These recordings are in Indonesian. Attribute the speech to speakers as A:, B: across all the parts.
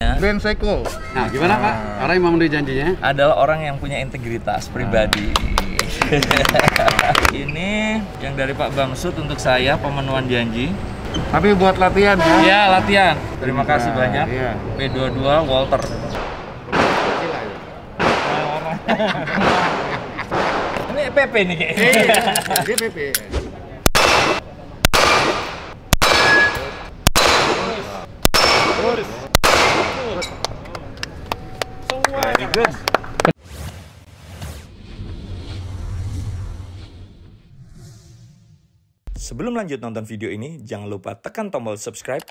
A: Ben Seiko.
B: Nah, gimana Pak? Orang yang memenuhi janjinya?
C: Adalah orang yang punya integritas pribadi. Ini yang dari Pak Bamsud untuk saya pemenuhan janji.
A: Tapi buat latihan ya?
C: Ya, latihan. Terima kasih banyak.
A: Iya.
C: P22 Walter. Ini PP nih kayaknya.
A: Iya, dia PP. Very good.
D: Sebelum lanjut nonton video ini, jangan lupa tekan tombol subscribe,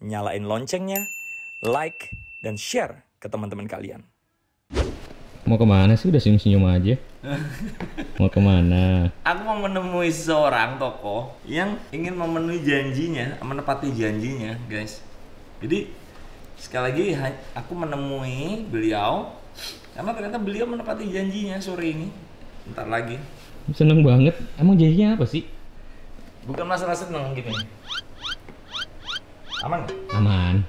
D: nyalain loncengnya, like, dan share ke teman-teman kalian.
E: Mau kemana sih? Udah senyum-senyum aja. Mau kemana?
C: Aku mau menemui seorang tokoh yang ingin memenuhi janjinya, menepati janjinya, guys. Jadi sekali lagi aku menemui beliau karena ternyata beliau menepati janjinya sore ini. Bentar lagi.
E: Seneng banget. Emang janjinya apa sih?
C: Bukan masalah seneng gini. Aman nggak?
E: Aman.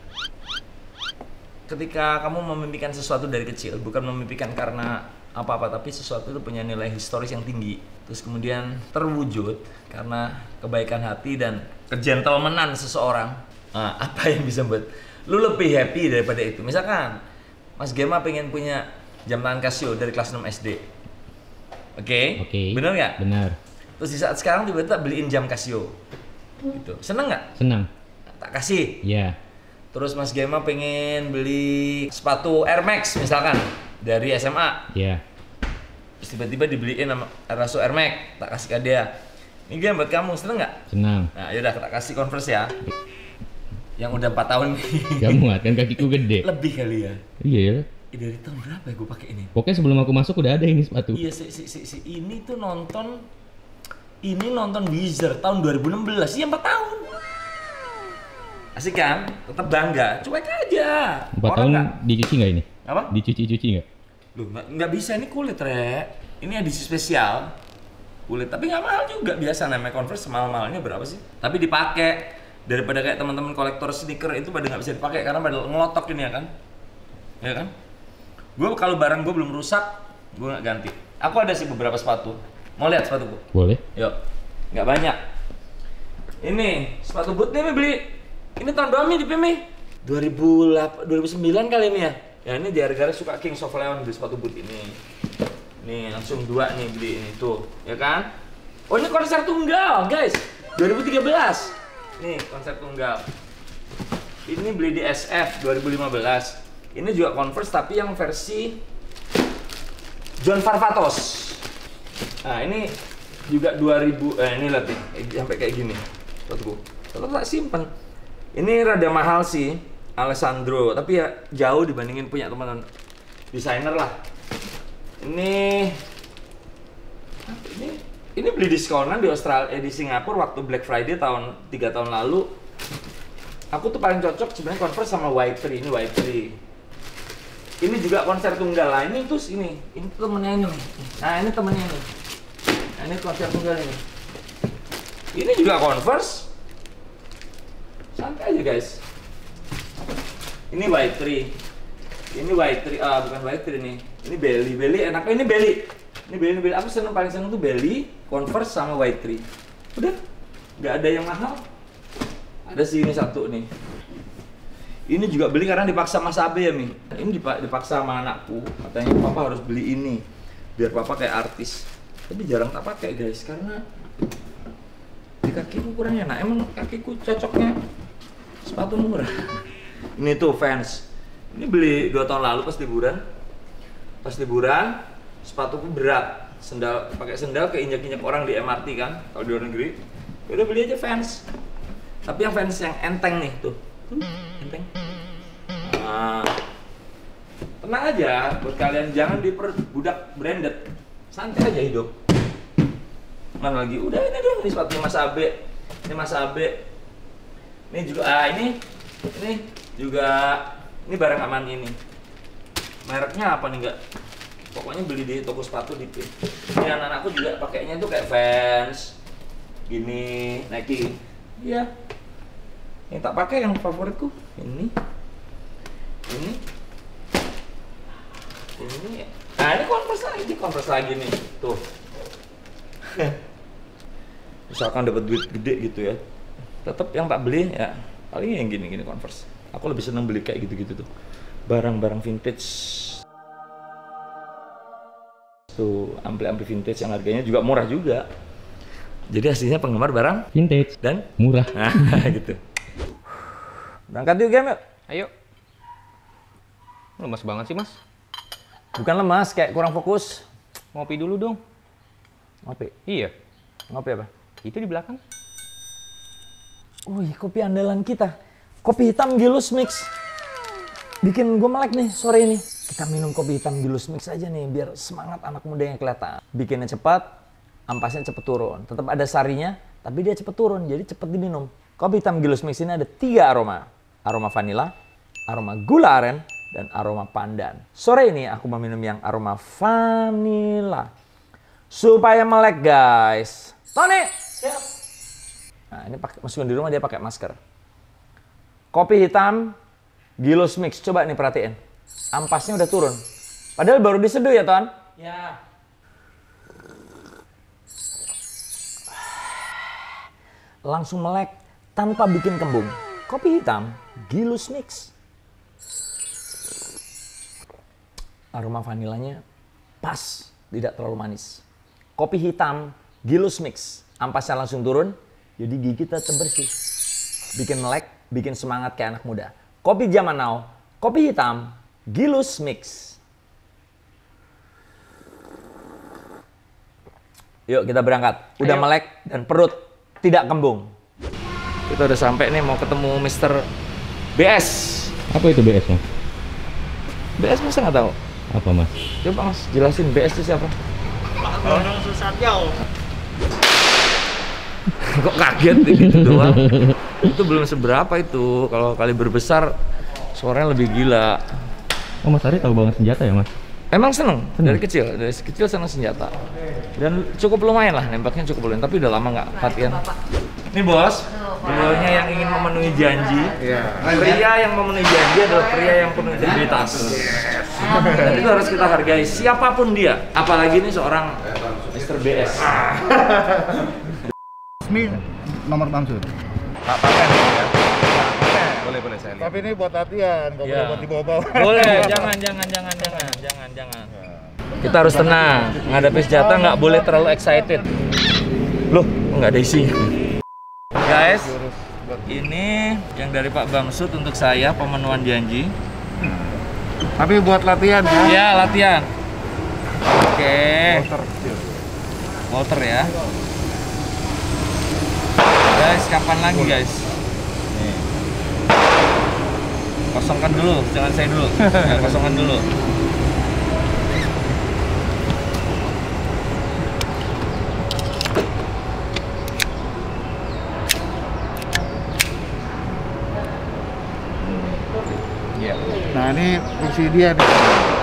C: Ketika kamu memimpikan sesuatu dari kecil, bukan memimpikan karena apa-apa, tapi sesuatu itu punya nilai historis yang tinggi. Terus kemudian terwujud karena kebaikan hati dan kegentlemanan seseorang. Nah, apa yang bisa buat lu lebih happy daripada itu? Misalkan Mas Gema pengen punya jam tangan Casio dari kelas 6 SD. Oke? Bener nggak?
E: Benar.
C: Terus di saat sekarang tiba-tiba beliin jam Casio. Gitu. Seneng nggak?
E: Senang.
C: Tak kasih.
E: Iya.
C: Terus Mas Gema pengen beli sepatu Air Max misalkan dari SMA.
E: Iya.
C: Terus tiba-tiba dibeliin sama Raso Air Max, tak kasih ke dia. Ini game buat kamu, seneng nggak?
E: Senang.
C: Nah yaudah tak kasih Converse ya. Yang udah 4 tahun nih.
E: Gak muat kan, kakiku gede.
C: Lebih kali ya.
E: Iya ya.
C: Dari tahun berapa ya gue pakai ini?
E: Pokoknya sebelum aku masuk udah ada ini sepatu.
C: Iya ini tuh nonton Wizard tahun 2016. Iya 4 tahun. Asik kan? Tetap bangga. Cuek aja.
E: 4 tahun dicuci nggak ini?
C: Apa?
E: Dicuci nggak?
C: Loh, nggak bisa, ini kulit, Rek. Ini edisi spesial. Kulit, tapi nggak mahal juga. Biasa namanya Converse, mahal-mahalnya berapa sih? Tapi dipakai. Daripada kayak teman-teman kolektor sneaker itu pada nggak bisa dipakai karena pada ngelotok ini ya kan? Ya kan? Gue kalau barang gue belum rusak, gue nggak ganti. Aku ada sih beberapa sepatu. Mau lihat sepatuku?
E: Boleh.
C: Yuk. Nggak banyak. Ini sepatu boot nih beli. Ini tahun berapa nih di PMI? 2009 kali ini ya. Ya ini di harga suka Kings of Leon beli sepatu boot ini. Nih langsung 2 nih beli ini tuh, ya kan? Oh ini konser tunggal, guys. 2013. Nih konser tunggal. Ini beli di SF 2015. Ini juga Converse tapi yang versi John Varvatos. Nah ini juga 2000. Ini lihat nih, sampai kayak gini. Sepatuku. Kalau tak simpen. Ini rada mahal sih, Alessandro, tapi ya jauh dibandingin punya teman desainer lah. Ini beli diskonan di Australia, di Singapura waktu Black Friday 3 tahun lalu. Aku tuh paling cocok sebenarnya Converse sama Y3. Ini Y3. Ini juga konser tunggal lah. Ini terus ini temennya ini. Nah ini temennya ini. Nah ini konser tunggal ini. Ini juga Converse. Santai aja guys. Ini Y3. Ini Y3, bukan Y3 nih. Ini Belly enaknya ini Belly. Ini Belly. Aku paling seneng tuh Belly, Converse sama Y3. Udah, nggak ada yang mahal. Ada sih ini satu nih. Ini juga beli karena dipaksa Mas Abe ya Mi. Ini dipaksa sama anakku. Katanya papa harus beli ini biar papa kayak artis. Tapi jarang tak pakai guys karena di kakiku kurang enak. Emang kakiku cocoknya sepatu murah. Ini tuh Vans. Ini beli 2 tahun lalu pas liburan. Pas liburan, sepatuku berat. Pakai sendal keinjak-injak orang di MRT kan, kalau di luar negeri. Udah beli aja Vans. Tapi yang Vans yang enteng nih tuh. Enteng. Nah, tenang aja buat kalian, jangan diperbudak branded. Santai aja hidup. Mana lagi? Udah ini dong, ini sepatu Mas Abe. Ini Mas Abe. Ini juga ini juga ini barang aman ini. Mereknya apa nih enggak? Pokoknya beli di toko sepatu di PIN. Ini anak-anakku juga pakainya itu kayak Vans. Gini, Nike. Iya. Yang tak pakai yang favoritku ini. Ini. Nah ini Converse lagi nih, tuh. Misalkan dapat duit gede gitu ya, tetap yang tak beli ya paling yang gini Converse. Aku lebih seneng beli kayak gitu-gitu tuh, barang-barang vintage. Tuh ampli-ampli vintage yang harganya juga murah juga. Jadi aslinya penggemar barang
E: Vintage
C: dan
E: murah.
C: nah gitu. Berangkat yuk game yuk.
F: Ayo. Lemas banget sih, Mas.
C: Bukan lemas, kayak kurang fokus.
F: Ngopi dulu dong.
C: Ngopi.
F: Iya.
C: Ngopi apa?
F: Itu di belakang.
C: Wih, kopi andalan kita. Kopi hitam Gilus Mix. Bikin gue melek nih sore ini. Kita minum kopi hitam Gilus Mix aja nih, biar semangat anak muda yang kelihatan. Bikinnya cepat, ampasnya cepet turun. Tetap ada sarinya, tapi dia cepet turun, jadi cepet diminum. Kopi hitam Gilus Mix ini ada 3 aroma. Aroma vanila, aroma gula aren, dan aroma pandan. Sore ini aku meminum yang aroma vanila. Supaya melek guys. Tony! Siap. Nah ini masukin di rumah dia pakai masker. Kopi hitam Gilus Mix. Coba nih perhatiin. Ampasnya udah turun. Padahal baru diseduh ya Ton? Ya. Langsung melek tanpa bikin kembung. Kopi hitam Gilus Mix. Aroma vanilanya pas, tidak terlalu manis. Kopi hitam Gilus Mix, ampasnya langsung turun, jadi gigi kita bersih. Bikin melek, bikin semangat kayak anak muda. Kopi zaman now, kopi hitam Gilus Mix. Yuk kita berangkat. Udah
F: Ayo.
C: melek dan perut tidak kembung. Kita udah sampai nih, mau ketemu Mr. BS.
E: Apa itu BS, Mas?
C: BS masa nggak tahu?
E: Apa, Mas?
C: Coba Mas, jelasin BS itu siapa? Kok kaget gitu doang? Itu belum seberapa itu. Kalau kaliber besar, suaranya lebih gila.
E: Oh, Mas Ari tahu banget senjata ya, Mas?
C: Emang seneng dari kecil seneng senjata. Dan cukup lumayan lah, nembaknya cukup lumayan. Tapi udah lama nggak latihan. Ini bos, beliaunya yang ingin memenuhi janji. Pria yang memenuhi janji adalah pria yang penuh integritas. Dan itu harus kita hargai, siapapun dia. Apalagi ini seorang Mr. BS.
A: Resmi nomor Bamsud.
B: Pak pakai ya. Boleh saya lihat.
A: Tapi ini buat latihan, nggak boleh buat dibawa-bawa.
C: Boleh, jangan. Kita harus tenang, menghadapi senjata nggak boleh terlalu excited. Loh, nggak ada isinya. Guys, ini yang dari Pak Bamsud untuk saya, pemenuhan janji.
A: Tapi buat latihan ya.
C: Ya, latihan. Oke. Walter ya. Guys, kapan lagi guys? Kosongkan dulu, jangan saya dulu. Ya, kosongkan dulu.
A: Nah ini fungsi dia nih.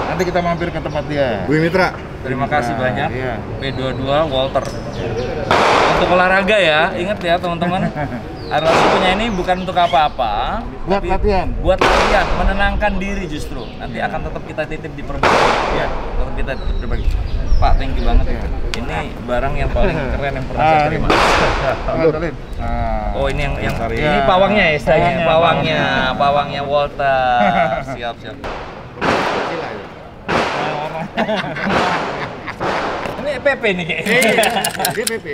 A: Nanti kita mampir ke tempat dia.
B: Bumi Mitra.
C: Terima kasih banyak.
A: Iya.
C: P22 Walter. Untuk olahraga ya, ingat ya teman-teman. Arlasi punya ini bukan untuk apa-apa,
A: Buat
C: tapi
A: latihan.
C: buat latihan, menenangkan diri justru. Nanti akan tetap kita titip di perbagi. Ya, tetap kita titip di perbagi. Pak, thank you banget ya. Ini barang yang paling keren yang pernah saya terima. Oh, ini yang ini pawangnya ya istilahnya. Pawangnya Walter. Siap. Ini PP nih kayaknya.
A: Dia PP.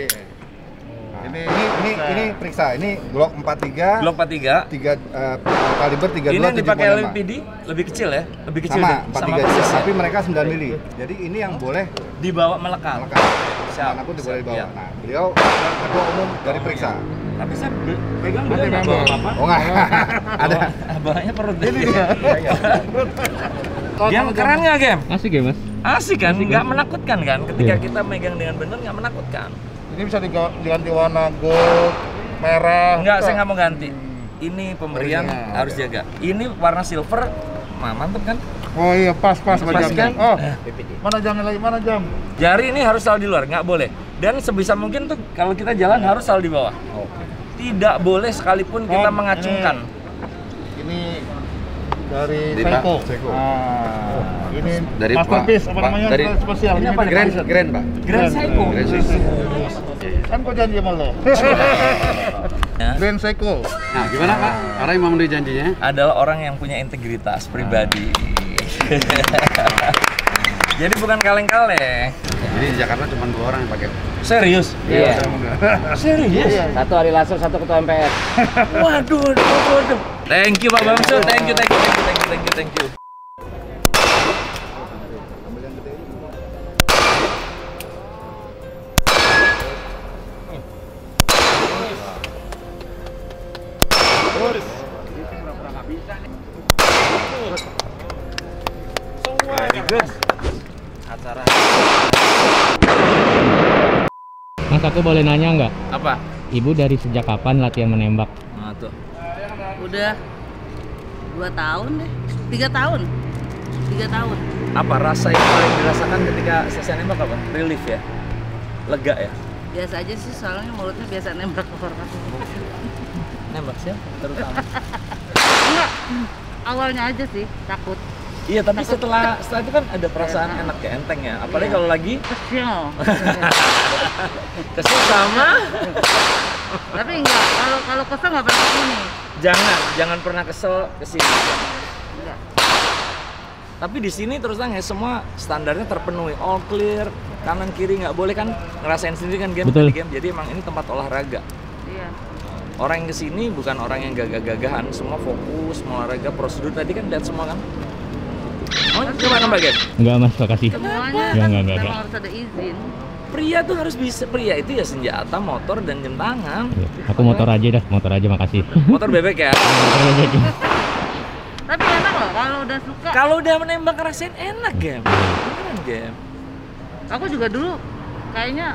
B: Ini periksa. Ini Glock 43.
C: Glock 43.
B: Kaliber 32
C: Ini yang dipakai LPD lebih kecil ya? Lebih kecil
B: sama
C: deh.
B: 43
C: persis ya?
B: tapi mereka 9 mili. Jadi ini yang boleh
C: Dibawa melekat.
B: melekat.
C: Siap.
B: Manapun boleh dibawa.
C: Iya.
B: Nah, beliau ketua umum dari periksa.
C: Tapi saya pegang beliau nggak bawa apa-apa.
B: Oh enggak. Ada.
C: Bawanya perut ini dia. Game keren nggak game?
E: Asik ya, Mas?
C: Asik kan? Nggak menakutkan kan? Ketika kita megang dengan benar nggak menakutkan.
A: Ini bisa diganti warna gold, merah.
C: Enggak, saya nggak mau ganti. Ini pemberian
A: Original,
C: harus jaga. Ini warna silver, mantep kan?
A: Oh iya, pas sama
C: Pas
A: jamnya.
C: kan?
A: Oh, mana jamnya lagi? Mana jam?
C: Jari ini harus selalu di luar, nggak boleh. Dan sebisa mungkin tuh kalau kita jalan harus selalu di bawah. Tidak boleh sekalipun kita mengacungkan.
A: Ini Dari
B: Dari
A: Seiko.
B: Pak Seiko.
A: Ini
B: Dari
A: masterpiece
B: Pak-
A: apa
B: Pak-
A: namanya?
B: dari-
A: Spesial.
C: Ini apa nih,
B: Grand,
C: Pak?
B: Grand, Pak.
C: Grand Seiko.
B: Grand Seiko.
A: Kan kau janji sama lo. Grand Seiko.
B: Nah, gimana Pak? Karena yang memenuhi janjinya.
C: Adalah orang yang punya integritas pribadi. Jadi bukan kaleng-kaleng.
B: Jadi di Jakarta cuma 2 orang yang pakai.
C: Serius?
F: Iya.
C: Serius?
F: Satu Ari Lasso, satu ketua MPR.
C: Waduh, waduh. Thank you Pak Bamsud, thank you. Very good. Acara
E: Mas, aku boleh nanya nggak?
C: apa?
E: Ibu dari sejak kapan latihan menembak?
C: Nah tuh.
G: Udah 2 tahun deh, 3 tahun.
C: Apa rasa yang paling dirasakan ketika selesai nembak apa? Relief ya? Lega ya?
G: Biasa aja sih, soalnya mulutnya biasa nembak orang.
C: Nembak siapa? Terutama.
G: Enggak, awalnya aja sih takut.
C: Iya, tapi setelah itu kan ada perasaan enak ya, enteng ya. Apalagi
G: Iya.
C: kalau lagi
G: Kesel.
C: kesel sama.
G: Tapi enggak, kalau kesel nggak pernah kesini.
C: Jangan pernah kesel kesini.
G: Enggak.
C: Tapi di sini terus terang ya semua standarnya terpenuhi, all clear, kanan kiri nggak boleh kan, ngerasain sendiri kan game
E: Betul.
C: tadi game. Jadi emang ini tempat olahraga.
G: Iya.
C: Orang yang kesini bukan orang yang gagah-gagahan, semua fokus, mau olahraga, prosedur tadi kan lihat semua kan. Oh, coba nambah game.
E: Enggak Mas, makasih.
G: Semuanya
E: Enggak,
G: kan
E: enggak.
G: memang harus ada izin.
C: Pria tuh harus bisa, pria itu ya senjata, motor dan jam tangan.
E: Iya, aku motor aja dah, motor aja makasih.
C: Motor bebek ya.
E: Motor aja.
G: Tapi enak loh kalau udah suka.
C: Kalau udah menembak ngerasain enak game. Beneran game.
G: Aku juga dulu kayaknya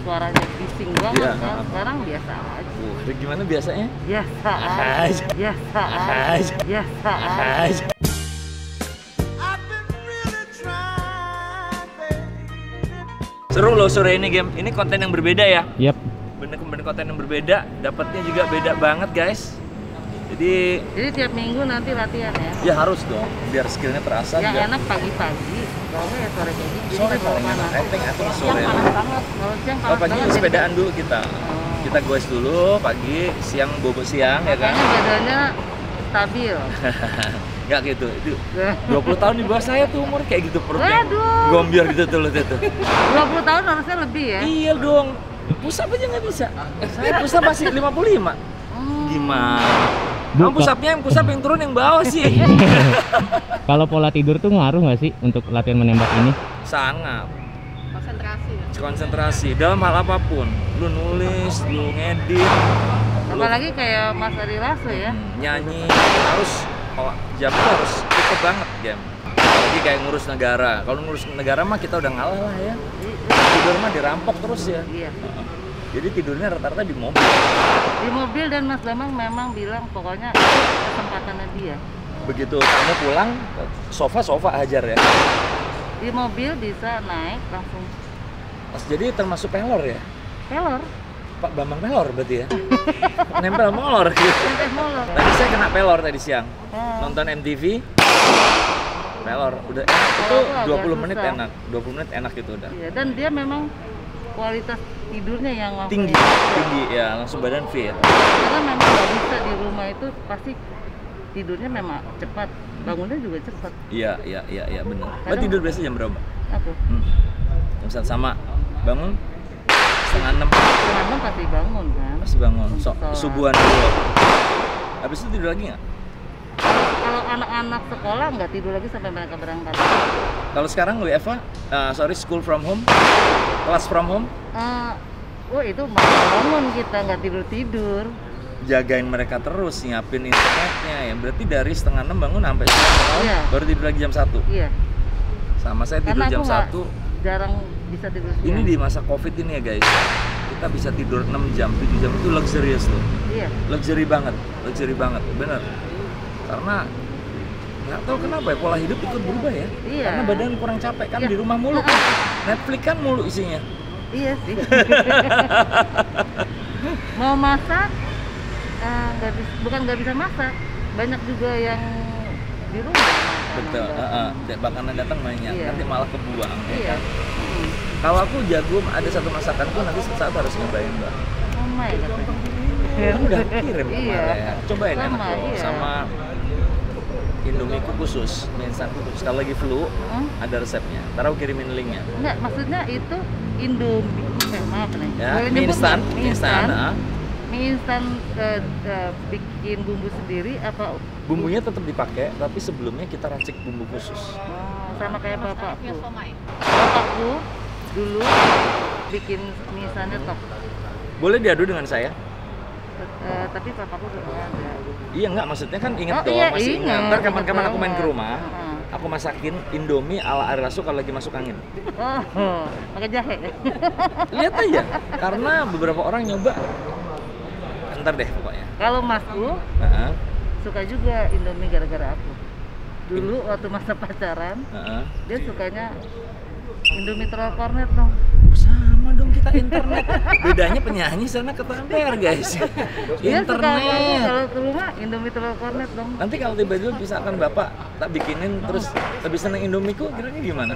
G: suaranya bising banget
C: Iya.
G: kan. Sekarang biasa aja.
C: Gimana biasanya?
G: Biasa
C: Aja.
G: aja. Biasa aja. Biasa aja.
C: Seru loh sore ini game. Ini konten yang berbeda ya.
E: Yap.
C: Bener-bener konten yang berbeda. Dapatnya juga beda banget guys. Jadi
G: Jadi tiap minggu nanti latihan ya.
C: ya harus dong. Biar skillnya terasa
G: Yang
C: juga.
G: enak pagi-pagi. Kalau ya sore kayak gini.
C: Sore
G: Jadi
C: paling
G: kalau
C: enak.
G: panas.
C: Enteng aku
G: Siang
C: sore.
G: panas banget. Kalau siang
C: Oh,
G: panas
C: pagi
G: banget.
C: sepedaan dulu kita. Kita goes dulu pagi, siang bobo siang ya kan.
G: Makanya badannya stabil.
C: Enggak gitu. Itu 20 tahun di bawah saya tuh umur kayak gitu perutnya.
G: Waduh.
C: Gombiar gitu tuh loh tuh.
G: 20 tahun harusnya lebih ya.
C: Iya dong. Pusap aja nggak bisa. Saya pusap masih 55. Gimana? Kamu
E: Bu,
C: pusapnya yang pusap yang turun yang bawah sih.
E: Kalau pola tidur tuh ngaruh nggak sih untuk latihan menembak ini?
C: Sangat.
G: Konsentrasi ya.
C: Konsentrasi dalam hal apapun. Lu nulis, lu ngedit,
G: Apalagi kayak Mas Ari Lasso ya.
C: nyanyi harus jamnya harus cepet banget game. Apalagi kayak ngurus negara. Kalau ngurus negara mah kita udah ngalah lah ya. Tidur mah dirampok terus ya.
G: Iya.
C: Jadi tidurnya rata-rata di mobil.
G: Di mobil dan Mas Bambang memang bilang pokoknya itu kesempatannya dia.
C: Begitu kamu pulang, sofa hajar ya.
G: Di mobil bisa naik langsung
C: Jadi termasuk pelor ya?
G: pelor.
C: Pak Bambang pelor berarti ya? Nempel molor gitu.
G: Sampai molor.
C: Tadi saya kena pelor tadi siang.
G: Oh.
C: Nonton MTV. Pelor udah enak itu
G: Kalau aku agak
C: 20 menit
G: susah.
C: enak. 20 menit enak itu udah.
G: Iya, dan dia memang kualitas tidurnya yang langsung
C: Tinggi ya, langsung badan fit.
G: Karena memang nggak bisa di rumah itu pasti tidurnya memang cepat, bangunnya juga cepat.
C: Iya benar. Mbak
G: Kadang-
C: tidur biasa jam berapa?
G: Aku
C: Jam satu sama bangun setengah 6
G: setengah 6 pasti bangun kan.
C: masih bangun.
G: Sholat.
C: Subuhan dulu. Habis itu tidur lagi nggak?
G: Kalau anak-anak sekolah nggak tidur lagi sampai mereka berangkat.
C: Kalau sekarang WFA, school from home, class from home,
G: Itu bangun kita nggak tidur.
C: jagain mereka terus, nyiapin internetnya ya. Berarti dari setengah 6 bangun sampai setengah 6
G: Iya.
C: baru tidur lagi jam 1.
G: Iya.
C: Sama saya tidur
G: Karena
C: jam
G: aku nggak
C: 1.
G: jarang bisa tidur siang.
C: Ini di masa Covid ini ya guys. Kita bisa tidur 6 jam, 7 jam itu luxurious tuh.
G: Iya.
C: Luxury banget, bener. Karena nggak tahu kenapa ya pola hidup ikut berubah ya.
G: Iya.
C: Karena badan kurang capek kan
G: Iya.
C: di rumah mulu kan. Netflix kan mulu isinya.
G: Iya sih. Mau masak, bukan nggak bisa masak. Banyak juga yang di rumah.
C: Betul. Makanan datang banyak,
G: Iya.
C: nanti malah kebuang. Ya
G: Iya.
C: kan? Kalau aku jago ada satu masakanku nanti saat harus nyobain Mbak.
G: Ramai katanya.
C: Kan udah kirim
G: Iya.
C: kemarin. Cobain enak
G: Sama,
C: loh.
G: iya.
C: Sama Indomie ku khusus, mie instan ku khusus. Kalau lagi flu ada resepnya. Ntar aku kirimin linknya.
G: Enggak, maksudnya itu Indomie. Maaf nih.
C: Ya,
G: Boleh
C: mie
G: nyebut
C: instan,
G: nggak?
C: mie instan.
G: Mie instan bikin bumbu sendiri apa?
C: Bumbunya tetap dipakai, tapi sebelumnya kita racik bumbu khusus.
G: Oh, sama kayak bapakku. Bapakku dulu bikin mie instannya top.
C: Boleh diadu dengan saya?
G: Tapi bapakku udah nggak ada.
C: Iya nggak, maksudnya kan inget
G: Oh,
C: dong,
G: iya,
C: masih ingat.
G: ingat,
C: Ntar kapan-kapan
G: ingat
C: aku main ke
G: banget.
C: rumah, aku masakin Indomie ala air lasu kalau lagi masuk angin.
G: Oh, pakai jahe.
C: Lihat aja, karena beberapa orang nyoba. Ntar deh pokoknya.
G: Kalau masku
C: Heeh,
G: suka juga Indomie gara-gara aku. Dulu waktu masa pacaran,
C: heeh.
G: dia sukanya Indomie telur kornet dong.
C: Sama dong kita internet. Bedanya penyanyi sana ketamper guys.
G: Dia suka apa aku
C: Internet.
G: kalau ke rumah Indomie telur kornet dong.
C: Nanti kalau tiba-tiba misalkan bapak tak bikinin terus lebih seneng Indomieku, kira-kira gimana?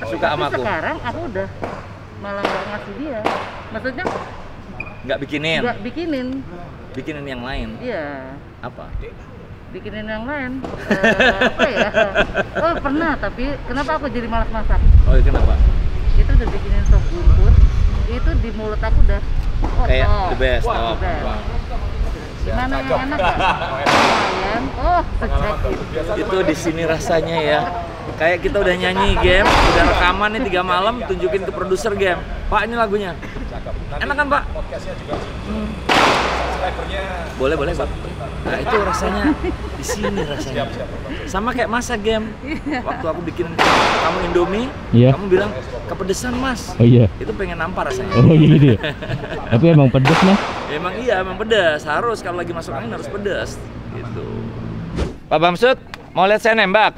C: Suka sama
G: Tapi
C: aku?
G: sekarang aku udah malah nggak ngasih dia. Maksudnya
C: Nggak bikinin,
G: nggak bikinin.
C: bikinin yang lain.
G: Iya,
C: Apa?
G: bikinin yang lain. Apa ya? Oh pernah, tapi kenapa aku jadi malas masak?
C: Oh iya, kenapa?
G: Itu udah bikinin sop buntut, itu di mulut aku udah
C: Kayak
G: top.
C: the best.
G: Wah,
C: Oh.
G: the best. Gimana yang enak nggak? Lumayan. Oh, sejak
C: Itu di sini rasanya ya. Kayak kita udah nyanyi game, udah rekaman nih 3 malam, tunjukin ke produser game. Pak, ini lagunya. Enak kan, Pak? Boleh, boleh, Pak. Nah, itu rasanya di sini rasanya. Sama kayak masak game. Waktu aku bikin kamu Indomie,
E: Iya.
C: kamu bilang kepedesan, Mas.
E: Oh iya.
C: Itu pengen nampar rasanya.
E: Oh iya gitu ya. Tapi emang pedes Mas.
C: Emang iya, emang pedas. Harus kalau lagi masuk angin harus pedas. Gitu. Pak Bamsud, mau lihat saya nembak?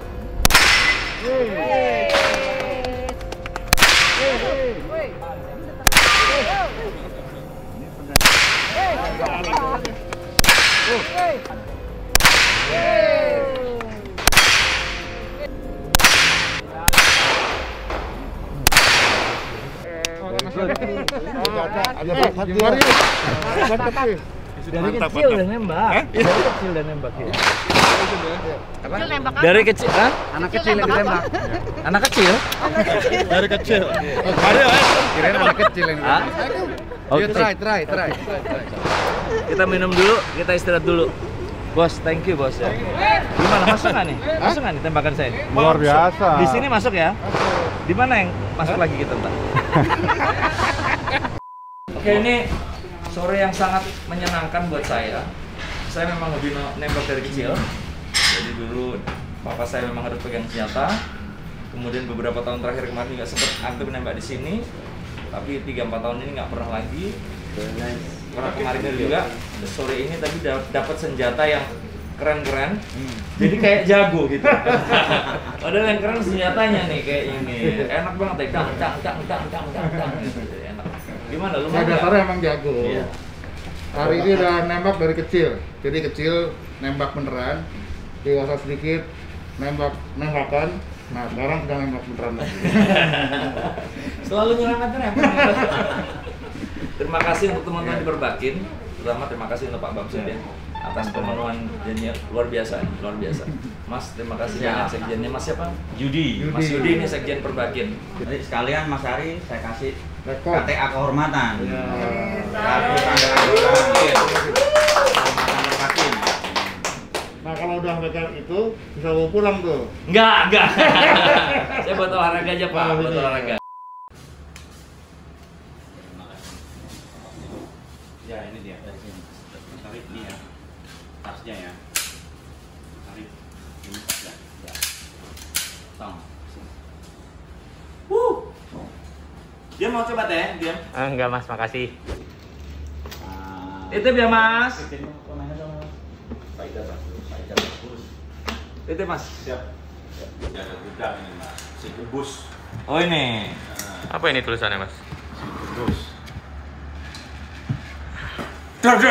C: Dari kecil udah nembak. Dari kecil udah nembak ya. Dari kecil, kan?
A: Anak kecil yang ditembak.
C: Anak kecil?
A: Dari kecil. Kirain anak kecil yang
C: Hah?
A: ditembak.
C: Oke.
A: Try.
C: Kita minum dulu, kita istirahat dulu. Bos, thank you bos ya. Gimana, masuk nggak nih? Masuk nggak nih tembakan saya?
A: Luar biasa.
C: Di sini masuk ya? Di mana yang masuk lagi kita ntar? Oke, ini sore yang sangat menyenangkan buat saya. Saya memang hobi nembak dari kecil. Jadi dulu papa saya memang harus pegang senjata. Kemudian beberapa tahun terakhir kemarin nggak sempat aktif nembak di sini. Tapi 3-4 tahun ini nggak pernah lagi. Karena kemarin juga sore ini tadi dapat senjata yang keren-keren. Jadi kayak jago gitu. Padahal yang keren senjatanya nih kayak ini. Enak banget ya. Dang gitu. Enak. Gimana lu?
A: Saya
C: mau nggak?
A: dasarnya emang jago.
C: Iya.
A: Hari ini udah nembak dari kecil. Jadi kecil nembak beneran. Dewasa sedikit nembakan. Nah, sekarang sedang nembak beneran lagi.
C: Selalu nyelamatin ya. Terima kasih untuk teman-teman di Perbakin. Terutama terima kasih untuk Pak Bamsud ya atas pemenuhan janjinya luar biasa, luar biasa. Mas, terima kasih banyak sekjennya. Mas siapa?
B: Judi.
C: Mas Yudi ini sekjen Perbakin.
H: Jadi sekalian Mas Ari saya kasih
A: Rekor.
H: KTA kehormatan.
A: Ya.
H: Kartu tanda kehormatan Perbakin.
A: Nah, kalau udah pegang itu bisa bawa pulang tuh.
C: Enggak. Saya buat olahraga aja Pak, buat olahraga.
H: Ya ini dia dari sini. Tarik ini ya. Tasnya ya. Tarik ini tasnya. Ya. Tong.
C: Dia mau coba teh, dia.
E: Enggak Mas, makasih.
C: Itu ya Mas. Itu Mas.
B: Siap. Jaga gudang ini Mas. Si Gebus.
C: Oh ini.
E: Apa ini tulisannya Mas?
B: Gebus.
C: Dor.